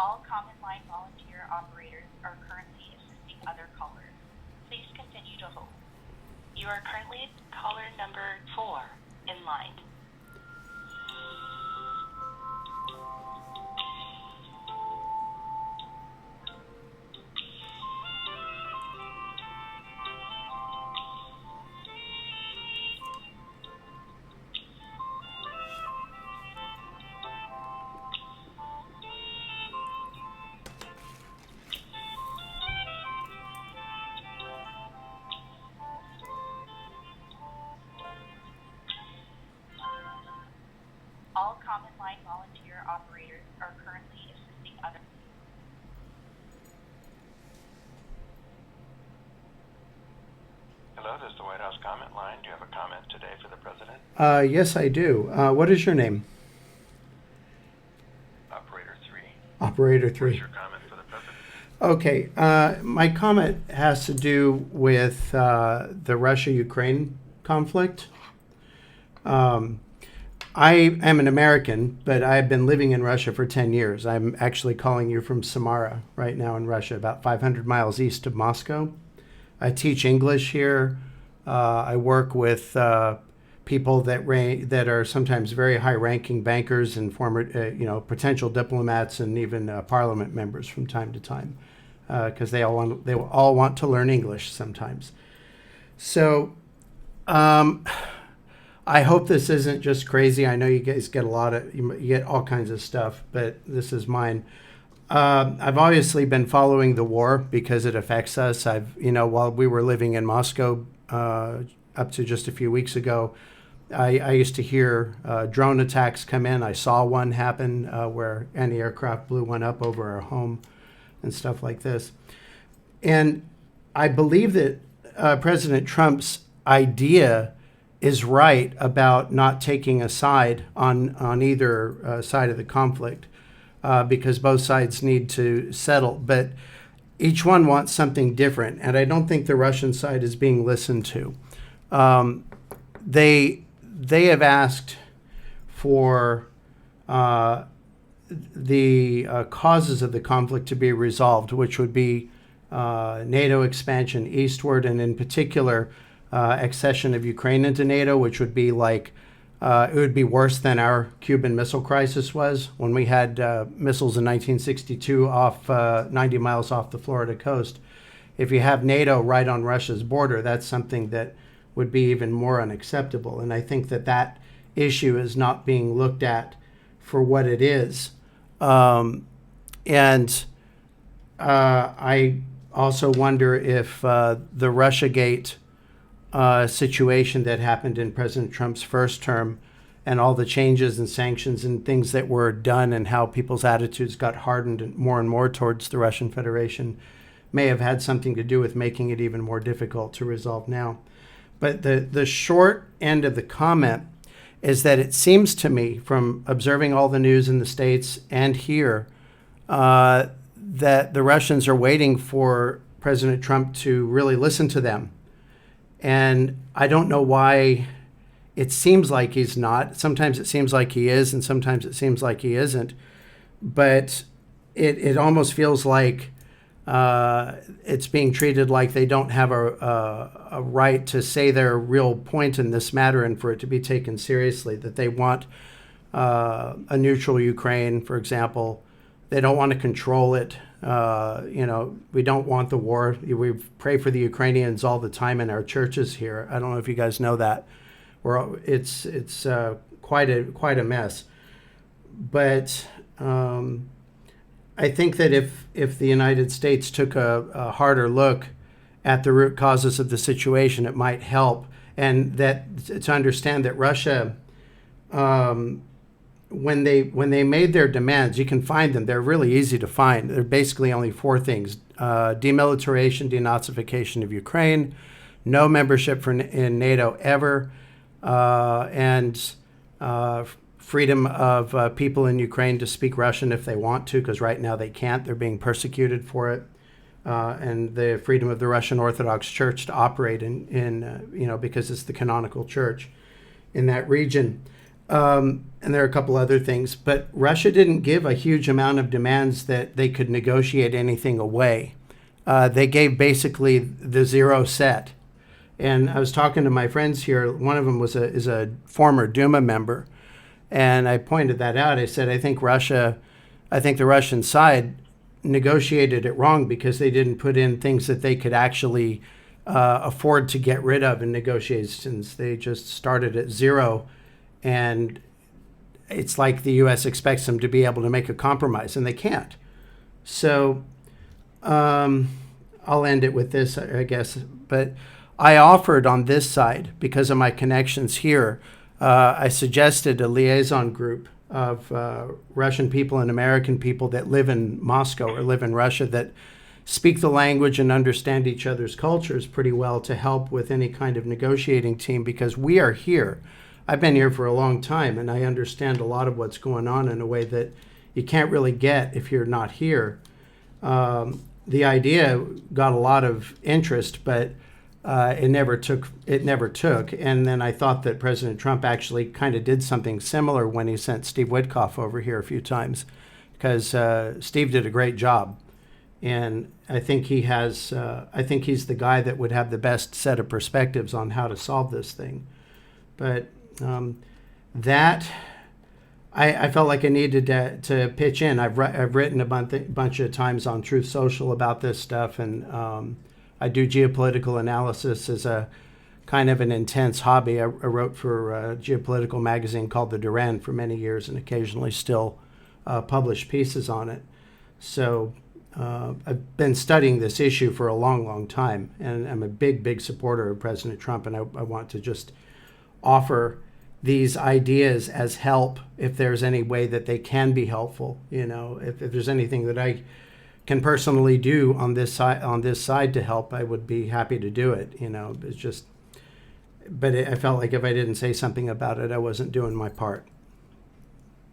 All common line volunteer operators are currently assisting other callers. Please continue to hold. You are currently caller number 4 in line. All common line volunteer operators are currently assisting other. Hello, this is the White House comment line. Do you have a comment today for the president? Yes, I do. What is your name? Operator 3. Operator What's 3. your comment for the president? Okay. My comment has to do with the Russia-Ukraine conflict. I am an American, but I've been living in Russia for 10 years. I'm actually calling you from Samara right now in Russia, about 500 miles east of Moscow. I teach English here. I work with people that are sometimes very high-ranking bankers and former, potential diplomats and even parliament members from time to time, because they all want to learn English sometimes. So. I hope this isn't just crazy. I know you guys get you get all kinds of stuff, but this is mine. I've obviously been following the war because it affects us. While we were living in Moscow up to just a few weeks ago, I used to hear drone attacks come in. I saw one happen where anti-aircraft blew one up over our home and stuff like this. And I believe that President Trump's idea is right about not taking a side on either side of the conflict because both sides need to settle. But each one wants something different, and I don't think the Russian side is being listened to. They have asked for the causes of the conflict to be resolved, which would be NATO expansion eastward, and in particular, accession of Ukraine into NATO, which would be like, it would be worse than our Cuban Missile Crisis was when we had missiles in 1962 off 90 miles off the Florida coast. If you have NATO right on Russia's border, that's something that would be even more unacceptable. And I think that issue is not being looked at for what it is. I also wonder if the Russiagate situation that happened in President Trump's first term and all the changes and sanctions and things that were done and how people's attitudes got hardened and more towards the Russian Federation may have had something to do with making it even more difficult to resolve now. But the short end of the comment is that it seems to me, from observing all the news in the States and here, that the Russians are waiting for President Trump to really listen to them. And I don't know why it seems like he's not. Sometimes it seems like he is, and sometimes it seems like he isn't. But it almost feels like it's being treated like they don't have a right to say their real point in this matter and for it to be taken seriously, that they want a neutral Ukraine, for example. They don't want to control it. We don't want the war. We pray for the Ukrainians all the time in our churches here. I don't know if you guys know that. It's quite a mess. But I think that if the United States took a harder look at the root causes of the situation, it might help. And that to understand that Russia, when they made their demands, you can find them. They're really easy to find. They're basically only 4 things: demilitarization, denazification of Ukraine, no membership in NATO ever, and freedom of people in Ukraine to speak Russian if they want to, because right now they can't. They're being persecuted for it. And the freedom of the Russian Orthodox Church to operate in because it's the canonical church in that region. and there are a couple other things, but Russia didn't give a huge amount of demands that they could negotiate anything away. They gave basically the zero set. And I was talking to my friends here. One of them is a former Duma member, and I pointed that out. I said, I think the Russian side negotiated it wrong because they didn't put in things that they could actually afford to get rid of in negotiations. They just started at zero, and it's like the U.S. expects them to be able to make a compromise, and they can't. So I'll end it with this, I guess. But I offered on this side, because of my connections here, I suggested a liaison group of Russian people and American people that live in Moscow or live in Russia that speak the language and understand each other's cultures pretty well to help with any kind of negotiating team, because we are here. I've been here for a long time, and I understand a lot of what's going on in a way that you can't really get if you're not here. The idea got a lot of interest, but it never took. And then I thought that President Trump actually kind of did something similar when he sent Steve Witkoff over here a few times, because Steve did a great job. And I think he has. I think he's the guy that would have the best set of perspectives on how to solve this thing. But I felt like I needed to pitch in. I've written a bunch of times on Truth Social about this stuff, and I do geopolitical analysis as a kind of an intense hobby. I wrote for a geopolitical magazine called The Duran for many years, and occasionally still publish pieces on it. So I've been studying this issue for a long, long time, and I'm a big supporter of President Trump, and I want to just offer these ideas as help if there's any way that they can be helpful. If there's anything that I can personally do on this side to help, I would be happy to do it. It's just, but I felt like if I didn't say something about it, I wasn't doing my part.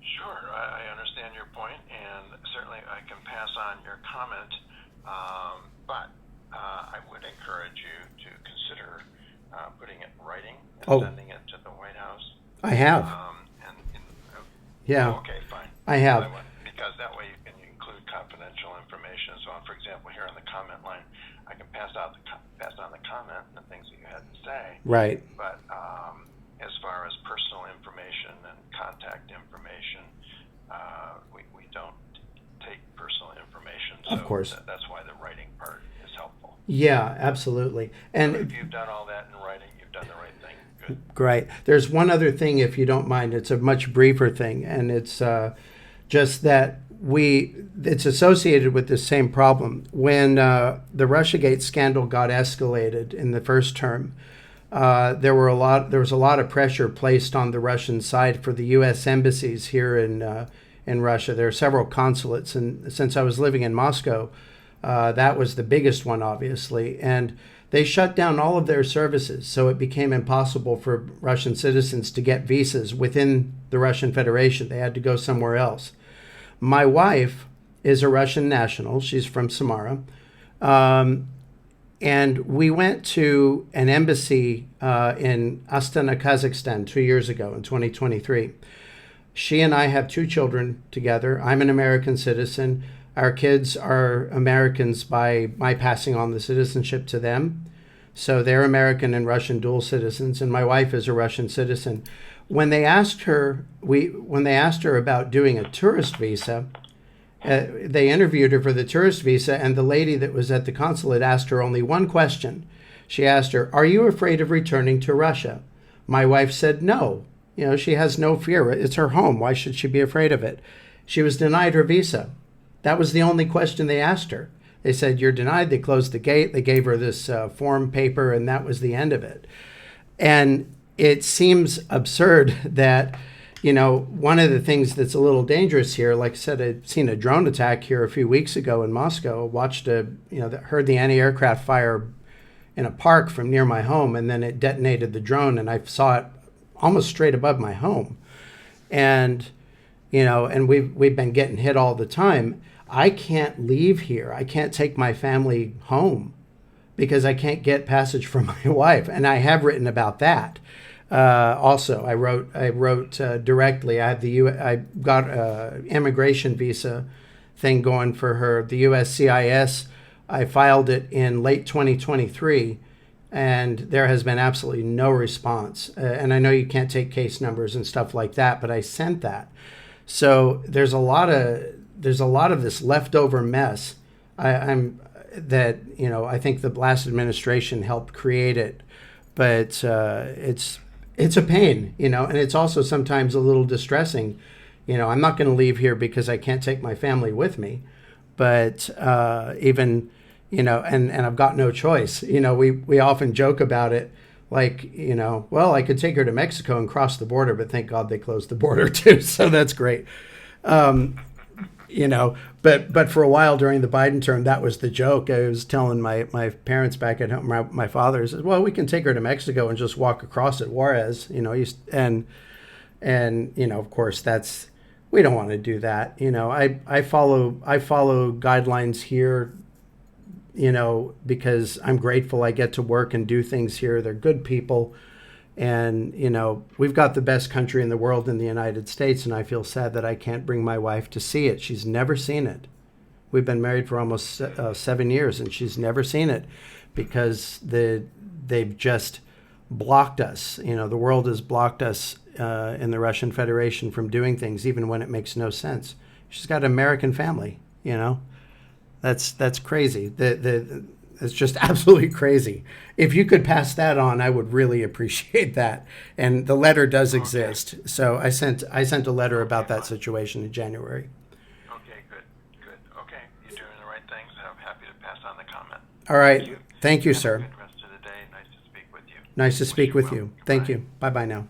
Sure, I understand your point, and certainly I can pass on your comment, but I would encourage you to consider putting it in writing and sending it to the White House. I have. Yeah. Oh, okay, fine. I have. Because that way you can include confidential information. So, for example, here on the comment line, I can pass on the comment and the things that you had to say. Right. But as far as personal information and contact information, we don't take personal information. So of course. That's why the writing part is helpful. Yeah, absolutely. And so if you've done all that in writing, you've done the right thing. Good. Great. There's one other thing, if you don't mind. It's a much briefer thing, and it's just that it's associated with the same problem. When the Russiagate scandal got escalated in the first term, there was a lot of pressure placed on the Russian side for the U.S. embassies here in Russia. There are several consulates, and since I was living in Moscow, that was the biggest one, obviously, and they shut down all of their services, so it became impossible for Russian citizens to get visas within the Russian Federation. They had to go somewhere else. My wife is a Russian national. She's from Samara. And we went to an embassy in Astana, Kazakhstan 2 years ago in 2023. She and I have 2 children together. I'm an American citizen. Our kids are Americans by my passing on the citizenship to them. So they're American and Russian dual citizens, and my wife is a Russian citizen. When they asked her about doing a tourist visa, they interviewed her for the tourist visa, and the lady that was at the consulate asked her only one question. She asked her, "Are you afraid of returning to Russia?" My wife said no. She has no fear. It's her home. Why should she be afraid of it? She was denied her visa. That was the only question they asked her. They said, "You're denied." They closed the gate. They gave her this form paper, and that was the end of it. And it seems absurd that, one of the things that's a little dangerous here, like I said, I'd seen a drone attack here a few weeks ago in Moscow, heard the anti-aircraft fire in a park from near my home, and then it detonated the drone, and I saw it almost straight above my home. And, and we've been getting hit all the time. I can't leave here. I can't take my family home because I can't get passage from my wife. And I have written about that. Also, I wrote directly. I got a immigration visa thing going for her. The USCIS. I filed it in late 2023, and there has been absolutely no response. And I know you can't take case numbers and stuff like that, but I sent that. So there's a lot of this leftover mess. I'm that I think the last administration helped create it, but it's a pain, and it's also sometimes a little distressing. I'm not going to leave here because I can't take my family with me, but even and I've got no choice. We often joke about it, like well, I could take her to Mexico and cross the border, but thank God they closed the border too, so that's great. Um, but for a while during the Biden term, that was the joke. I was telling my parents back at home, my father says, well, we can take her to Mexico and just walk across at Juarez, and of course we don't want to do that. I follow guidelines here, because I'm grateful I get to work and do things here. They're good people. And, we've got the best country in the world in the United States, and I feel sad that I can't bring my wife to see it. She's never seen it. We've been married for almost 7 years, and she's never seen it because they've just blocked us. The world has blocked us in the Russian Federation from doing things, even when it makes no sense. She's got an American family, That's crazy. It's just absolutely crazy. If you could pass that on, I would really appreciate that. And the letter does exist. So I sent a letter about that situation in January. Okay, good. Okay, you're doing the right things. I'm happy to pass on the comment. All right. Thank you, sir. Have a good rest of the day. Nice to speak with you. Nice to speak with you. Thank you. Bye-bye now.